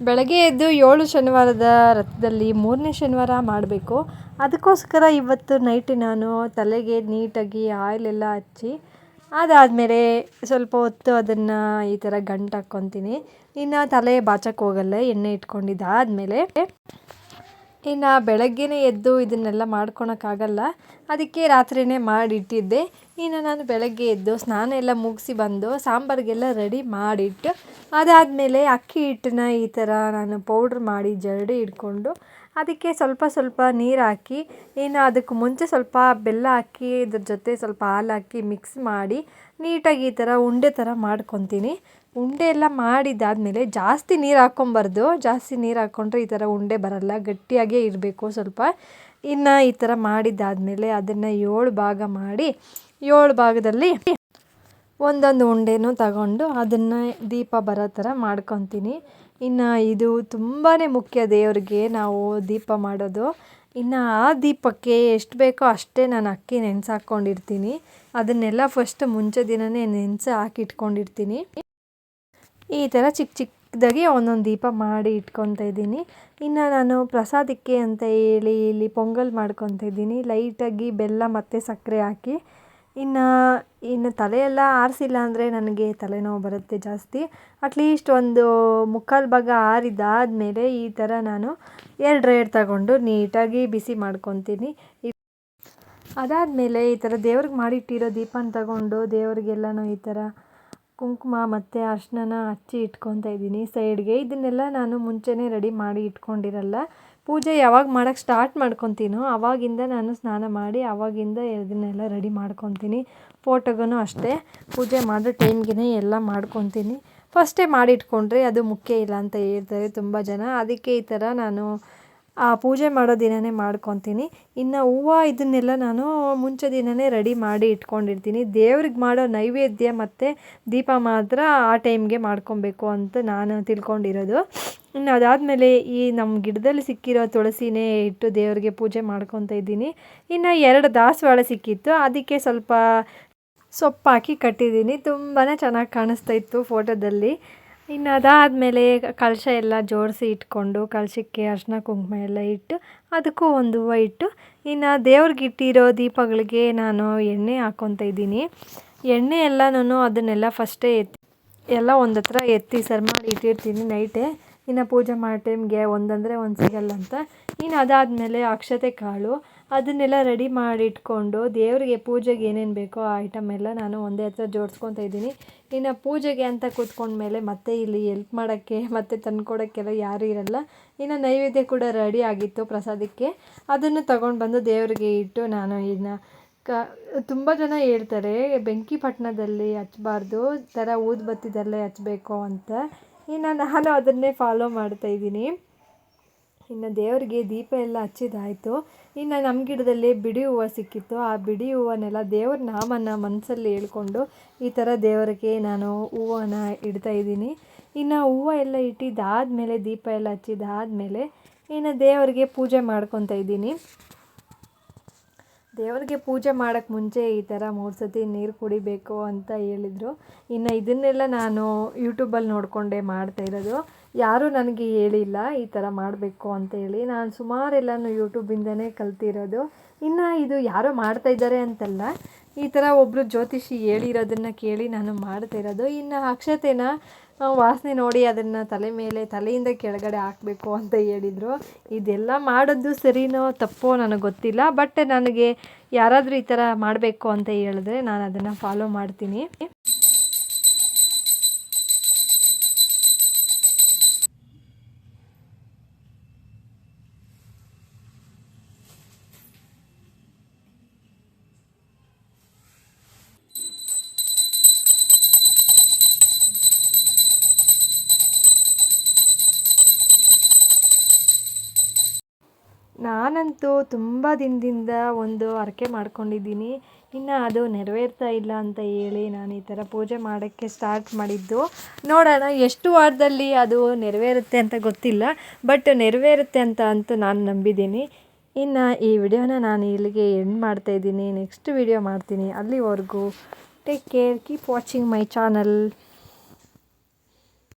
ಬೆಳಗ್ಗೆ ಎದ್ದು 7 ಶನಿವಾರದ ರಥದಲ್ಲಿ 3ನೇ ಶನಿವಾರ ಮಾಡಬೇಕು. ಅದಕ್ಕೋಸ್ಕರ ಇವತ್ತು ನೈಟ್ ನಾನು ತಲೆಗೆ ನೀಟಾಗಿ ಆಯಿಲೆಲ್ಲ ಹಚ್ಚಿ ಅದಾದಮೇಲೆ ಸ್ವಲ್ಪ ಹೊತ್ತು ಅದನ್ನು ಈ ಥರ ಗಂಟು ಹಾಕ್ಕೊತೀನಿ. ಇನ್ನು ತಲೆ ಬಾಚಕ್ಕೆ ಹೋಗಲ್ಲ, ಎಣ್ಣೆ ಇಟ್ಕೊಂಡಿದ್ದಾದಮೇಲೆ. ಇನ್ನು ಬೆಳಗ್ಗೆನೇ ಎದ್ದು ಇದನ್ನೆಲ್ಲ ಮಾಡ್ಕೊಳಕ್ಕಾಗಲ್ಲ, ಅದಕ್ಕೆ ರಾತ್ರಿಯೇ ಮಾಡಿಟ್ಟಿದ್ದೆ. ಇನ್ನು ನಾನು ಬೆಳಗ್ಗೆ ಎದ್ದು ಸ್ನಾನ ಎಲ್ಲ ಮುಗಿಸಿ ಬಂದು ಸಾಂಬಾರಿಗೆಲ್ಲ ರೆಡಿ ಮಾಡಿಟ್ಟು ಅದಾದಮೇಲೆ ಅಕ್ಕಿ ಹಿಟ್ಟನ್ನ ಈ ಥರ ನಾನು ಪೌಡ್ರ್ ಮಾಡಿ ಜರಡಿ ಇಟ್ಕೊಂಡು ಅದಕ್ಕೆ ಸ್ವಲ್ಪ ಸ್ವಲ್ಪ ನೀರು ಹಾಕಿ, ಇನ್ನು ಅದಕ್ಕೆ ಮುಂಚೆ ಸ್ವಲ್ಪ ಬೆಲ್ಲ ಹಾಕಿ ಇದ್ರ ಜೊತೆ ಸ್ವಲ್ಪ ಹಾಲು ಹಾಕಿ ಮಿಕ್ಸ್ ಮಾಡಿ ನೀಟಾಗಿ ಈ ಥರ ಉಂಡೆ ಥರ ಮಾಡ್ಕೊತೀನಿ. ಉಂಡೆ ಎಲ್ಲ ಮಾಡಿದ್ದಾದಮೇಲೆ ಜಾಸ್ತಿ ನೀರು ಹಾಕ್ಕೊಬಾರ್ದು, ಜಾಸ್ತಿ ನೀರು ಹಾಕ್ಕೊಂಡ್ರೆ ಈ ಥರ ಉಂಡೆ ಬರಲ್ಲ, ಗಟ್ಟಿಯಾಗೇ ಇರಬೇಕು ಸ್ವಲ್ಪ. ಇನ್ನು ಈ ಥರ ಮಾಡಿದ್ದಾದಮೇಲೆ ಅದನ್ನು 7 ಭಾಗ ಮಾಡಿ 7 ಭಾಗದಲ್ಲಿ ಒಂದೊಂದು ಉಂಡೆನೂ ತಗೊಂಡು ಅದನ್ನು ದೀಪ ಬರೋ ಥರ ಮಾಡ್ಕೊತೀನಿ. ಇನ್ನು ಇದು ತುಂಬಾ ಮುಖ್ಯ ದೇವರಿಗೆ ನಾವು ದೀಪ ಮಾಡೋದು. ಇನ್ನು ಆ ದೀಪಕ್ಕೆ ಎಷ್ಟು ಬೇಕೋ ಅಷ್ಟೇ ನಾನು ಅಕ್ಕಿ ನೆನೆಸಾಕ್ಕೊಂಡಿರ್ತೀನಿ. ಅದನ್ನೆಲ್ಲ ಫಸ್ಟ್ ಮುಂಚೆ ದಿನವೇ ನೆನೆಸಿ ಹಾಕಿಟ್ಕೊಂಡಿರ್ತೀನಿ. ಈ ಥರ ಚಿಕ್ಕ ಚಿಕ್ಕದಾಗಿ ಒಂದೊಂದು ದೀಪ ಮಾಡಿ ಇಟ್ಕೊತಾ ಇದ್ದೀನಿ. ಇನ್ನು ನಾನು ಪ್ರಸಾದಕ್ಕೆ ಅಂತ ಹೇಳಿ ಇಲ್ಲಿ ಪೊಂಗಲ್ ಮಾಡ್ಕೊತಾ ಇದ್ದೀನಿ, ಲೈಟಾಗಿ ಬೆಲ್ಲ ಮತ್ತು ಸಕ್ಕರೆ ಹಾಕಿ. ಇನ್ನು ತಲೆಯೆಲ್ಲ ಆರಿಸಿಲ್ಲ ಅಂದರೆ ನನಗೆ ತಲೆನೋವು ಬರುತ್ತೆ ಜಾಸ್ತಿ. ಅಟ್ಲೀಸ್ಟ್ ಒಂದು 3/4 ಭಾಗ ಆರಿದ್ದಾದಮೇಲೆ ಈ ಥರ ನಾನು 2 ತಗೊಂಡು ನೀಟಾಗಿ ಬಿಸಿ ಮಾಡ್ಕೊತೀನಿ. ಅದಾದಮೇಲೆ ಈ ಥರ ದೇವ್ರಿಗೆ ಮಾಡಿಟ್ಟಿರೋ ದೀಪನ ತಗೊಂಡು ದೇವರಿಗೆಲ್ಲನೂ ಈ ಥರ ಕುಂಕುಮ ಮತ್ತು ಅರ್ಶಿನ ಹಚ್ಚಿ ಇಟ್ಕೊತಾ ಇದ್ದೀನಿ ಸೈಡ್ಗೆ. ಇದನ್ನೆಲ್ಲ ನಾನು ಮುಂಚೆನೇ ರೆಡಿ ಮಾಡಿ ಇಟ್ಕೊಂಡಿರಲ್ಲ. ಪೂಜೆ ಯಾವಾಗ ಮಾಡೋಕ್ಕೆ ಸ್ಟಾರ್ಟ್ ಮಾಡ್ಕೊತೀನೋ ಆವಾಗಿಂದ ನಾನು ಸ್ನಾನ ಮಾಡಿ ಆವಾಗಿಂದ ಇದನ್ನೆಲ್ಲ ರೆಡಿ ಮಾಡ್ಕೊತೀನಿ. ಫೋಟೋಗೂ ಅಷ್ಟೇ ಪೂಜೆ ಮಾಡೋ ಟೈಮ್ಗೆ ಎಲ್ಲ ಮಾಡ್ಕೊತೀನಿ. ಫಸ್ಟೇ ಮಾಡಿಟ್ಕೊಂಡ್ರೆ ಅದು ಮುಖ್ಯ ಇಲ್ಲ ಅಂತ ಹೇಳ್ತಾರೆ ತುಂಬ ಜನ. ಅದಕ್ಕೆ ಈ ಥರ ನಾನು ಆ ಪೂಜೆ ಮಾಡೋ ದಿನವೇ ಮಾಡ್ಕೊತೀನಿ. ಇನ್ನು ಹೂವು ಇದನ್ನೆಲ್ಲ ನಾನು ಮುಂಚೆ ದಿನವೇ ರೆಡಿ ಮಾಡಿ ಇಟ್ಕೊಂಡಿರ್ತೀನಿ. ದೇವ್ರಿಗೆ ಮಾಡೋ ನೈವೇದ್ಯ ಮತ್ತು ದೀಪ ಮಾತ್ರ ಆ ಟೈಮ್ಗೆ ಮಾಡ್ಕೊಬೇಕು ಅಂತ ನಾನು ತಿಳ್ಕೊಂಡಿರೋದು. ಇನ್ನು ಅದಾದಮೇಲೆ ಈ ನಮ್ಮ ಗಿಡದಲ್ಲಿ ಸಿಕ್ಕಿರೋ ತುಳಸಿನೇ ಇಟ್ಟು ದೇವರಿಗೆ ಪೂಜೆ ಮಾಡ್ಕೊತಾ ಇದ್ದೀನಿ. ಇನ್ನು 2 ದಾಸವಾಳ ಸಿಕ್ಕಿತ್ತು, ಅದಕ್ಕೆ ಸ್ವಲ್ಪ ಸೊಪ್ಪು ಹಾಕಿ ಕಟ್ಟಿದ್ದೀನಿ. ತುಂಬಾ ಚೆನ್ನಾಗಿ ಕಾಣಿಸ್ತಾ ಇತ್ತು ಫೋಟೋದಲ್ಲಿ. ಇನ್ನು ಅದಾದಮೇಲೆ ಕಳಶ ಎಲ್ಲ ಜೋಡಿಸಿ ಇಟ್ಕೊಂಡು ಕಳಶಕ್ಕೆ ಅರಿಶಿನ ಕುಂಕುಮ ಎಲ್ಲ ಇಟ್ಟು ಅದಕ್ಕೂ ಒಂದು ಹೂವು ಇಟ್ಟು ಇನ್ನು ದೇವ್ರಿಗೆ ಇಟ್ಟಿರೋ ದೀಪಗಳಿಗೆ ನಾನು ಎಣ್ಣೆ ಹಾಕ್ಕೊತಾ ಇದ್ದೀನಿ. ಎಣ್ಣೆ ಎಲ್ಲನೂ ಅದನ್ನೆಲ್ಲ ಫಸ್ಟೇ ಎಲ್ಲ ಒಂದು ಹತ್ರ ಎತ್ತಿ ಸರಿ ಮಾಡಿ ಇಟ್ಟಿರ್ತೀನಿ ನೈಟೇ. ಇನ್ನು ಪೂಜೆ ಮಾಡೋ ಟೈಮ್ಗೆ ಒಂದಂದರೆ ಒಂದು ಸಿಗಲ್ಲ ಅಂತ. ಇನ್ನು ಅದಾದಮೇಲೆ ಅಕ್ಷತೆ ಕಾಳು ಅದನ್ನೆಲ್ಲ ರೆಡಿ ಮಾಡಿ ಇಟ್ಕೊಂಡು ದೇವರಿಗೆ ಪೂಜೆಗೆ ಏನೇನು ಬೇಕೋ ಆ ಐಟಮ್ ಎಲ್ಲ ನಾನು ಒಂದೇ ಹತ್ರ ಜೋಡಿಸ್ಕೊತಾ ಇದ್ದೀನಿ. ಇನ್ನು ಪೂಜೆಗೆ ಅಂತ ಕೂತ್ಕೊಂಡ್ಮೇಲೆ ಮತ್ತೆ ಇಲ್ಲಿ ಎಲ್ಪ್ ಮಾಡೋಕ್ಕೆ ಮತ್ತು ತಂದುಕೊಡೋಕ್ಕೆಲ್ಲ ಯಾರೂ ಇರಲ್ಲ. ಇನ್ನು ನೈವೇದ್ಯ ಕೂಡ ರೆಡಿ ಆಗಿತ್ತು ಪ್ರಸಾದಕ್ಕೆ, ಅದನ್ನು ತಗೊಂಡು ಬಂದು ದೇವರಿಗೆ ಇಟ್ಟು ನಾನು ಇನ್ನು ತುಂಬ ಜನ ಹೇಳ್ತಾರೆ ಬೆಂಕಿ ಪಟ್ಟಣದಲ್ಲಿ ಹಚ್ಚಬಾರ್ದು, ಥರ ಊದುಬತ್ತಿದಲ್ಲೇ ಹಚ್ಚಬೇಕು ಅಂತ. ಇನ್ನು ನಾನು ಅದನ್ನೇ ಫಾಲೋ ಮಾಡ್ತಾಯಿದ್ದೀನಿ. ಇನ್ನು ದೇವರಿಗೆ ದೀಪ ಎಲ್ಲ ಹಚ್ಚಿದಾಯಿತು. ಇನ್ನು ನಮ್ಮ ಗಿಡದಲ್ಲಿ ಬಿಡಿ ಹೂವು ಸಿಕ್ಕಿತ್ತು, ಆ ಬಿಡಿ ಹೂವನ್ನೆಲ್ಲ ದೇವ್ರ ನಾಮನ ಮನಸ್ಸಲ್ಲಿ ಹೇಳ್ಕೊಂಡು ಈ ಥರ ದೇವರಿಗೆ ನಾನು ಹೂವನ್ನು ಇಡ್ತಾಯಿದ್ದೀನಿ. ಇನ್ನು ಹೂವು ಎಲ್ಲ ಇಟ್ಟಿದ್ದಾದಮೇಲೆ ದೀಪ ಎಲ್ಲ ಹಚ್ಚಿದ್ದಾದಮೇಲೆ ಇನ್ನು ದೇವರಿಗೆ ಪೂಜೆ ಮಾಡ್ಕೊತಾ ಇದ್ದೀನಿ. ದೇವರಿಗೆ ಪೂಜೆ ಮಾಡೋಕ್ಕೆ ಮುಂಚೆ ಈ ಥರ 3 ಸತಿ ನೀರು ಕುಡಿಬೇಕು ಅಂತ ಹೇಳಿದರು. ಇನ್ನು ಇದನ್ನೆಲ್ಲ ನಾನು ಯೂಟ್ಯೂಬಲ್ಲಿ ನೋಡಿಕೊಂಡೇ ಮಾಡ್ತಾಯಿರೋದು, ಯಾರೂ ನನಗೆ ಹೇಳಿಲ್ಲ ಈ ಥರ ಮಾಡಬೇಕು ಅಂತೇಳಿ. ನಾನು ಸುಮಾರೆಲ್ಲನೂ ಯೂಟ್ಯೂಬಿಂದನೇ ಕಲ್ತಿರೋದು. ಇನ್ನು ಇದು ಯಾರೋ ಮಾಡ್ತಾಯಿದ್ದಾರೆ ಅಂತಲ್ಲ, ಈ ಥರ ಒಬ್ಬರು ಜ್ಯೋತಿಷಿ ಹೇಳಿರೋದನ್ನು ಕೇಳಿ ನಾನು ಮಾಡ್ತಾಯಿರೋದು. ಇನ್ನು ಅಕ್ಷತೆನ ವಾಸನೆ ನೋಡಿ ಅದನ್ನು ತಲೆಯಿಂದ ಕೆಳಗಡೆ ಹಾಕಬೇಕು ಅಂತ ಹೇಳಿದರು. ಇದೆಲ್ಲ ಮಾಡೋದು ಸರಿನೋ ತಪ್ಪೋ ನನಗೆ ಗೊತ್ತಿಲ್ಲ, ಬಟ್ ನನಗೆ ಯಾರಾದರೂ ಈ ಥರ ಮಾಡಬೇಕು ಅಂತ ಹೇಳಿದ್ರೆ ನಾನು ಅದನ್ನು ಫಾಲೋ ಮಾಡ್ತೀನಿ. ನಾನಂತೂ ತುಂಬ ದಿನದಿಂದ ಒಂದು ಹರಕೆ ಮಾಡ್ಕೊಂಡಿದ್ದೀನಿ. ಇನ್ನು ಅದು ನೆರವೇರ್ತಾ ಇಲ್ಲ ಅಂತ ಹೇಳಿ ನಾನು ಈ ಥರ ಪೂಜೆ ಮಾಡೋಕ್ಕೆ ಸ್ಟಾರ್ಟ್ ಮಾಡಿದ್ದು. ನೋಡೋಣ ಎಷ್ಟು ವಾರದಲ್ಲಿ ಅದು ನೆರವೇರುತ್ತೆ ಅಂತ ಗೊತ್ತಿಲ್ಲ, ಬಟ್ ನೆರವೇರುತ್ತೆ ಅಂತ ಅಂತೂ ನಾನು ನಂಬಿದ್ದೀನಿ. ಇನ್ನು ಈ ವಿಡಿಯೋನ ನಾನು ಇಲ್ಲಿಗೆ ಎಂಡ್ ಮಾಡ್ತಾಯಿದ್ದೀನಿ. ನೆಕ್ಸ್ಟ್ ವಿಡಿಯೋ ಮಾಡ್ತೀನಿ. ಅಲ್ಲಿವರೆಗೂ take care, keep watching my channel.